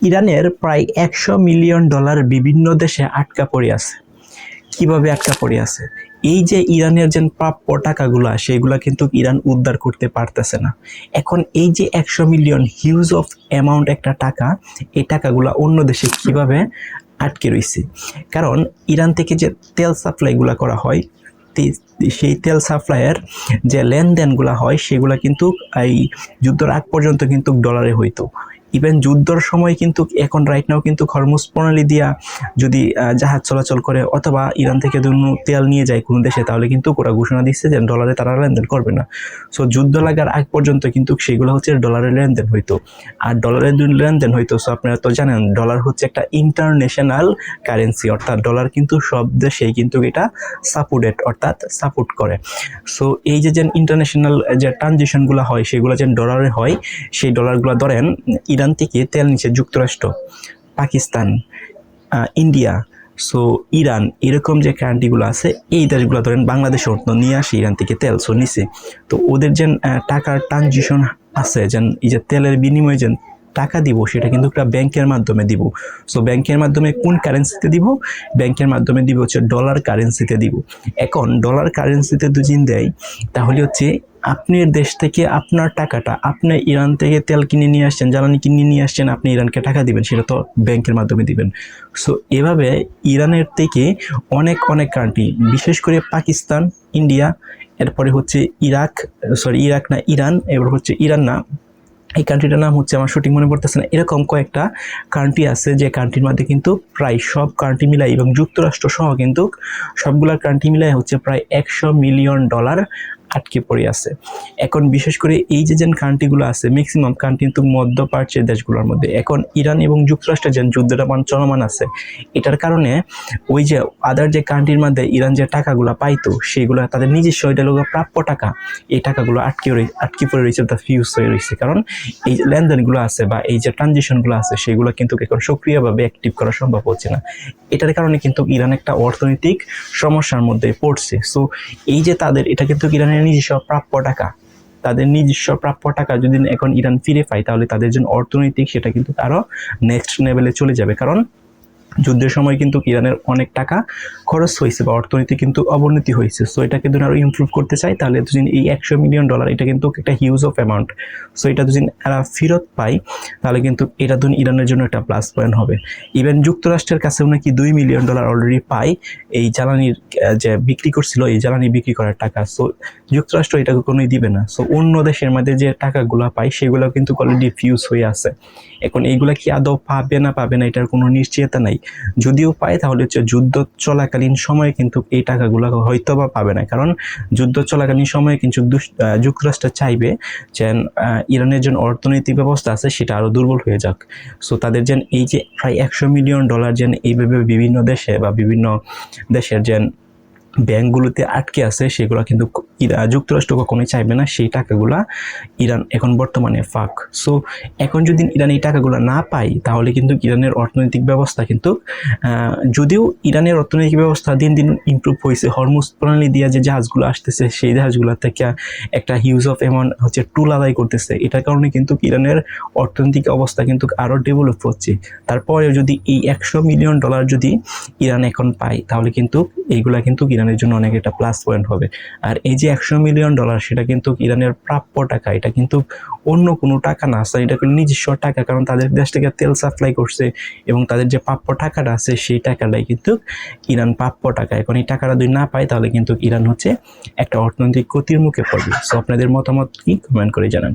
ইরানের প্রায় $100 মিলিয়ন বিভিন্ন দেশে আটকা পড়ে আছে। কিভাবে আটকা পড়ে আছে? এই যে ইরানের যে প্রাপ্য টাকাগুলা সেগুলা কিন্তু ইরান উদ্ধার করতে পারতেছে না। এখন এই যে 100 মিলিয়ন হিউজ অফ অ্যামাউন্ট একটা টাকা, এই টাকাগুলা অন্য দেশে কিভাবে আটকে রয়েছে? কারণ ইরান থেকে যে তেল সাপ্লাইগুলা করা হয়, সেই তেল সাপ্লাইয়ের যে লেনদেনগুলা হয় সেগুলা কিন্তু এই যুদ্ধের আগ পর্যন্ত কিন্তু ডলারে হইতো। ইভেন যুদ্ধর সময় কিন্তু এখন রাইট নাও কিন্তু হরমুজ প্রণালী দিয়া যদি জাহাজ চলাচল করে অথবা ইরান থেকে তেল নিয়ে যায় কোনো দেশে, তাহলে কিন্তু ওরা ঘোষণা দিচ্ছে যে ডলারে তারা লেনদেন করবে না। সো যুদ্ধ লাগার আগ পর্যন্ত কিন্তু সেগুলো হচ্ছে ডলারের লেনদেন হইতো। আর ডলারের লেনদেন হইতো, সো আপনারা তো জানেন ডলার হচ্ছে একটা ইন্টারন্যাশনাল কারেন্সি, অর্থাৎ ডলার কিন্তু সব দেশেই কিন্তু এটা সাপোর্টেড অর্থাৎ সাপোর্ট করে। সো এই যে ইন্টারন্যাশনাল যে ট্রানজিশনগুলো হয় সেগুলো যে ডলারে হয়, সেই ডলারগুলো ধরেন ইরান থেকে তেল নিচ্ছে যুক্তরাষ্ট্র, পাকিস্তান, ইন্ডিয়া, সো ইরান, এরকম যে কান্ট্রিগুলো আছে এই দেশগুলো ধরেন বাংলাদেশে নিয়ে আসে ইরান থেকে তেল, সো নিছে। তো ওদের যে টাকার ট্রানজিশন আছে, যেন এই যে তেলের বিনিময়ে যে টাকা দিব সেটা কিন্তু একটা ব্যাংকের মাধ্যমে দিব। সো ব্যাংকের মাধ্যমে কোন কারেন্সিতে দিব? ব্যাংকের মাধ্যমে দিব হচ্ছে ডলার কারেন্সিতে দিব। এখন ডলার কারেন্সিতে যদি দেয় তাহলে হচ্ছে আপনার দেশ থেকে আপনার টাকাটা, আপনি ইরান থেকে তেল কিনে নিয়ে আসছেন, জ্বালানি কিনে নিয়ে আসছেন, আপনি ইরানকে টাকা দিবেন, সেটা তো ব্যাংকের মাধ্যমে দিবেন। সো এভাবে ইরানের থেকে অনেক কান্ট্রি, বিশেষ করে পাকিস্তান, ইন্ডিয়া, এরপরে হচ্ছে ইরান, এবার হচ্ছে ইরান না, এই কান্ট্রিটার নাম হচ্ছে আমার সঠিক মনে পড়তেছে না, এরকম কয়েকটা কান্ট্রি আছে যে কান্ট্রির মধ্যে কিন্তু প্রায় সব কান্ট্রি মিলাই এবং যুক্তরাষ্ট্র সহ কিন্তু সবগুলা কান্ট্রি মিলাই হচ্ছে প্রায় $100 মিলিয়ন আটকে পড়ে আছে। এখন বিশেষ করে এই যে কান্ট্রিগুলো আছে, ম্যাক্সিমাম কান্ট্রি কিন্তু মধ্যপ্রাচ্যের দেশগুলোর মধ্যে। এখন ইরান এবং যুক্তরাষ্ট্রের যে যুদ্ধটা চলমান আছে, এটার কারণে ওই যে আদার যে কান্ট্রির মধ্যে ইরান যে টাকাগুলো পাইতো সেগুলো তাদের নিজস্ব এটা লোক প্রাপ্য টাকা, এই টাকাগুলো আটকে পড়ে রয়েছে, তা ফিউজ হয়ে রয়েছে। কারণ এই যে লেনদেনগুলো আছে বা এই যে ট্রানজিশনগুলো আছে সেগুলো কিন্তু এখন সক্রিয়ভাবে অ্যাক্টিভ করা সম্ভব হচ্ছে না। এটার কারণে কিন্তু ইরান একটা অর্থনৈতিক সমস্যার মধ্যে পড়ছে। সো এই যে তাদের, এটা কিন্তু ইরানের নিজস্ব প্রাপ্য টাকা, তাদের নিজস্ব প্রাপ্য টাকা যদি এখন ইরান ফিরে পায় তাহলে তাদের জন্য অর্থনৈতিক সেটা কিন্তু আরো নেক্সট লেভেলে চলে যাবে। কারণ যুদ্ধের সময় কিন্তু ইরানের অনেক টাকা খরচ হয়েছে বা অর্থনীতি কিন্তু অবনতি হয়েছে। সো এটা কিন্তু আরো ইমপ্রুভ করতে চাই, তাহলে যদি এই $100 মিলিয়ন, এটা কিন্তু একটা হিউজ অফ অ্যামাউন্ট। সো এটা যদি এরা ফেরত পায় তাহলে কিন্তু এটা ধরুন ইরানের জন্য একটা প্লাস পয়েন্ট হবে। ইভেন যুক্তরাষ্ট্রের কাছেও নাকি $2 মিলিয়ন অলরেডি পায় এই জ্বালানির যে বিক্রি করছিল, এই জ্বালানি বিক্রি করার টাকা। সো যুক্তরাষ্ট্র এটা কোনোই দিবে না। সো অন্য দেশের মধ্যে যে টাকাগুলো পায় সেগুলো কিন্তু অলরেডি ফিউজ হয়ে আছে। এখন এইগুলা কি আদৌ পাবে না এটার কোনো নিশ্চয়তা নাই। যদিও পায় তাহলে হচ্ছে যুদ্ধ চলাকালীন সময়ে কিন্তু এই টাকাগুলো হয়তো বা পাবে না। কারণ যুদ্ধ চলাকালীন সময়ে কিন্তু যুক্তরাষ্ট্র চাইবে যে ইরানের যে অর্থনৈতিক ব্যবস্থা আছে সেটা আরো দুর্বল হয়ে যাক। সো তাদের যেন এই যে প্রায় $100 মিলিয়ন যেন এইভাবে বিভিন্ন দেশে বা বিভিন্ন দেশের যে ব্যাংকগুলোতে আটকে আছে সেগুলো কিন্তু যুক্তরাষ্ট্র কখনোই চাইবে না সেই টাকাগুলা ইরান এখন বর্তমানে ফাঁক। সো এখন যদি ইরান এই টাকাগুলো না পায় তাহলে কিন্তু ইরানের অর্থনৈতিক ব্যবস্থা কিন্তু, যদিও ইরানের অর্থনৈতিক ব্যবস্থা দিন দিন ইমপ্রুভ হয়েছে, হরমুজ প্রণালী দিয়ে যে জাহাজগুলো আসতেছে সেই জাহাজগুলো থেকে একটা হিউজ অফ অ্যামাউন্ট হচ্ছে টুল আদায় করতেছে, এটার কারণে কিন্তু ইরানের অর্থনৈতিক অবস্থা কিন্তু আরো ডেভেলপ হচ্ছে। তারপরেও যদি এই $100 মিলিয়ন যদি ইরান এখন পায় তাহলে কিন্তু এইগুলা কিন্তু ইরানের জন্য অনেক একটা প্লাস পয়েন্ট হবে। আর এই যে $100 মিলিয়ন সেটা কিন্তু ইরানের প্রাপ্য টাকা, এটা কিন্তু অন্য কোনো টাকা না, এটা কিন্তু নিজস্ব টাকা। কারণ তাদের দেশ থেকে তেল সাপ্লাই করছে এবং তাদের যে প্রাপ্য টাকাটা আছে সেই টাকাটাই কিন্তু ইরান প্রাপ্য টাকা। এখন এই টাকাটা যদি না পায় তাহলে কিন্তু ইরান হচ্ছে একটা অর্থনৈতিক ক্ষতির মুখে পড়বে। সো আপনাদের মতামত কি কমেন্ট করে জানান।